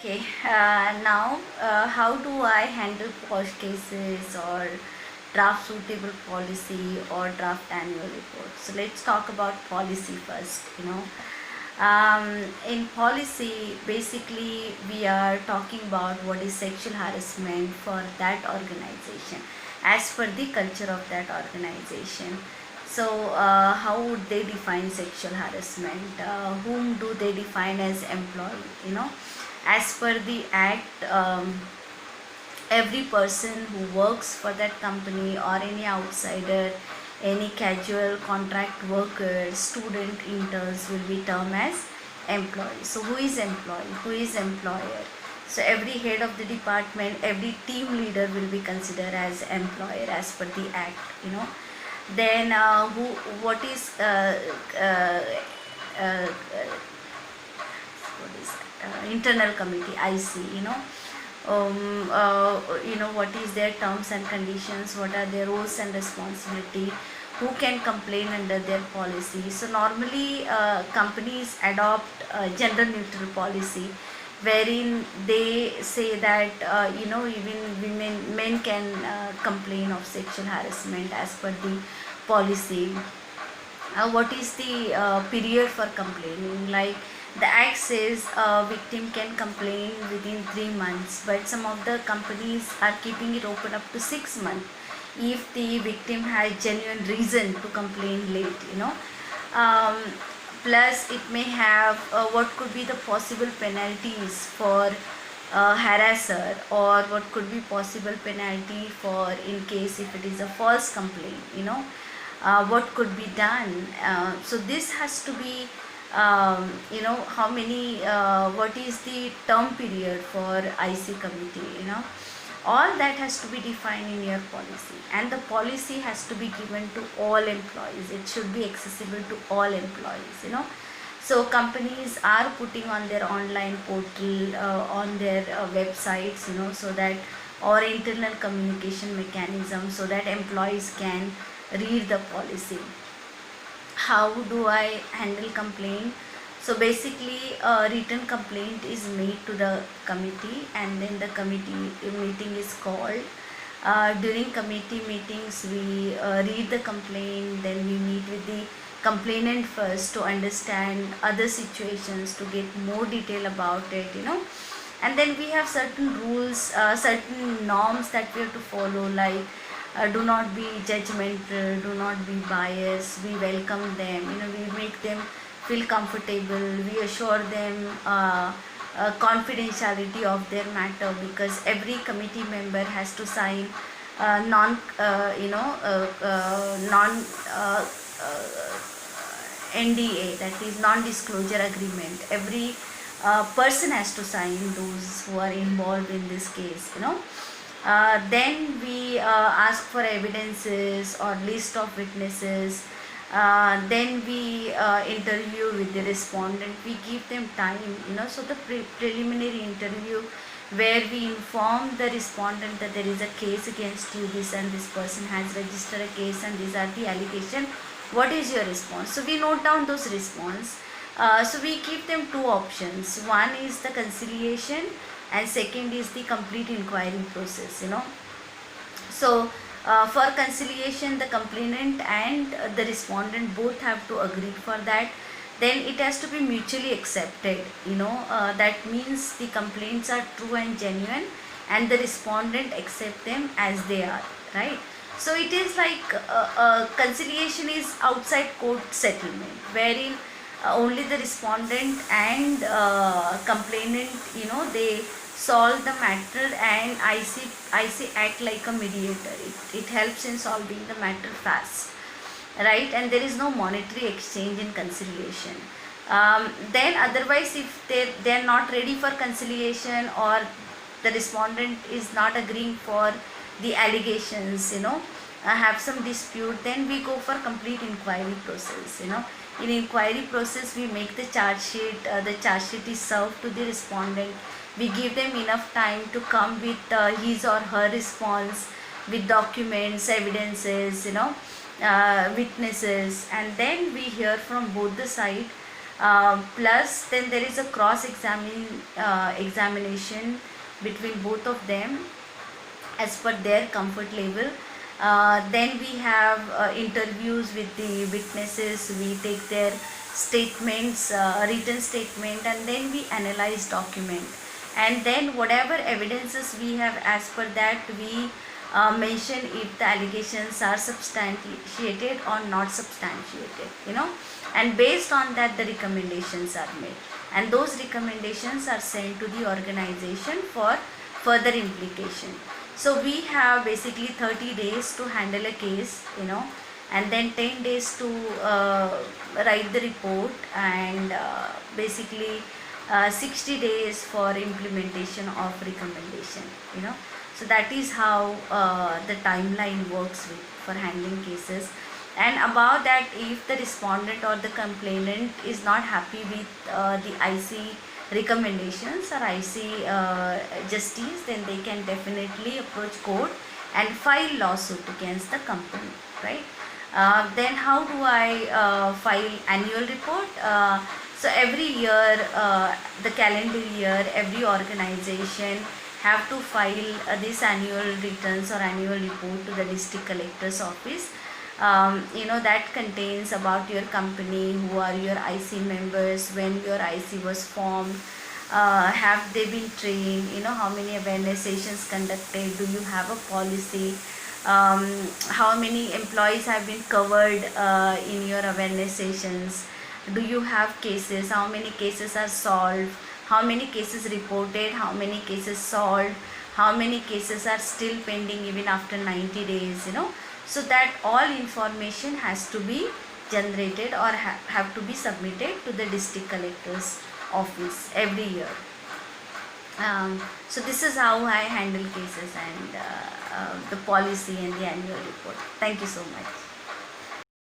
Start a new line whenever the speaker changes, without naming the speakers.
Okay, now how do I handle POSH cases or draft suitable policy or draft annual report? So let's talk about policy first. In policy, basically we are talking about what is sexual harassment for that organization as per the culture of that organization. So how would they define sexual harassment? Whom do they define as employee? As per the act, every person who works for that company or any outsider, any casual contract workers, student, interns will be termed as employee. So who is employee, who is employer? So every head of the department, every team leader will be considered as employer as per the act. Then what is uh, what is internal committee, IC. What is their terms and conditions, what are their roles and responsibility, who can complain under their policy. So normally companies adopt gender neutral policy, wherein they say that even men can complain of sexual harassment as per the policy. What is the period for complaining? Like the act says victim can complain within 3 months, but some of the companies are keeping it open up to 6 months if the victim has genuine reason to complain late. um, Plus it may have what could be the possible penalties for harasser, or what could be possible penalty for in case if it is a false complaint. What could be done. So this has to be, how many, what is the term period for IC committee. All that has to be defined in your policy, and the policy has to be given to all employees. It should be accessible to all employees. So companies are putting on their online portal, on their websites, so that, or internal communication mechanism, so that employees can read the policy. How do I handle complaint? So basically a written complaint is made to the committee, and then the committee meeting is called. During committee meetings we read the complaint, then we meet with the complainant first to understand other situations, to get more detail about it. And then we have certain rules, certain norms that we have to follow, like do not be judgmental, do not be biased, we welcome them, we make them feel comfortable, we assure them confidentiality of their matter, because every committee member has to sign non non NDA, that is non-disclosure agreement. Every person has to sign, those who are involved in this case. Then we ask for evidences or list of witnesses. Then we interview with the respondent. We give them time. So the preliminary interview, where we inform the respondent that there is a case against you, this and this person has registered a case, and these are the allegations. What is your response? So we note down those response. So we give them two options. One is the conciliation, and second is the complete inquiry process. So for conciliation, the complainant and the respondent both have to agree for that. Then it has to be mutually accepted. That means the complaints are true and genuine, and the respondent accept them as they are, right? So it is like conciliation is outside court settlement, wherein only the respondent and complainant, they solve the matter, and IC act like a mediator. It helps in solving the matter fast, right? And there is no monetary exchange in conciliation. Then otherwise, if they're not ready for conciliation, or the respondent is not agreeing for the allegations, have some dispute, then we go for complete inquiry process. In inquiry process, we make the charge sheet. The charge sheet is served to the respondent. We give them enough time to come with his or her response, with documents, evidences, witnesses, and then we hear from both the side. Plus then there is a examination between both of them as per their comfort level. Then we have interviews with the witnesses, we take their statements, written statement, and then we analyze document, and then whatever evidences we have, as per that we mention if the allegations are substantiated or not substantiated, and based on that the recommendations are made, and those recommendations are sent to the organization for further implication. So we have basically 30 days to handle a case, and then 10 days to write the report, and basically 60 days for implementation of recommendation, so that is how the timeline works for handling cases. And above that, if the respondent or the complainant is not happy with the IC recommendations or IC justice, then they can definitely approach court and file lawsuit against the company, right? Then how do I file annual report? So every year, the calendar year, every organization have to file this annual returns or annual report to the district collector's office. That contains about your company, who are your IC members, when your IC was formed, have they been trained, how many awareness sessions conducted, do you have a policy, how many employees have been covered in your awareness sessions, do you have cases, how many cases are solved, how many cases reported, how many cases solved, how many cases are still pending even after 90 days, so that all information has to be generated or have to be submitted to the district collector's office every year. So this is how I handle cases and the policy and the annual report. Thank you so much.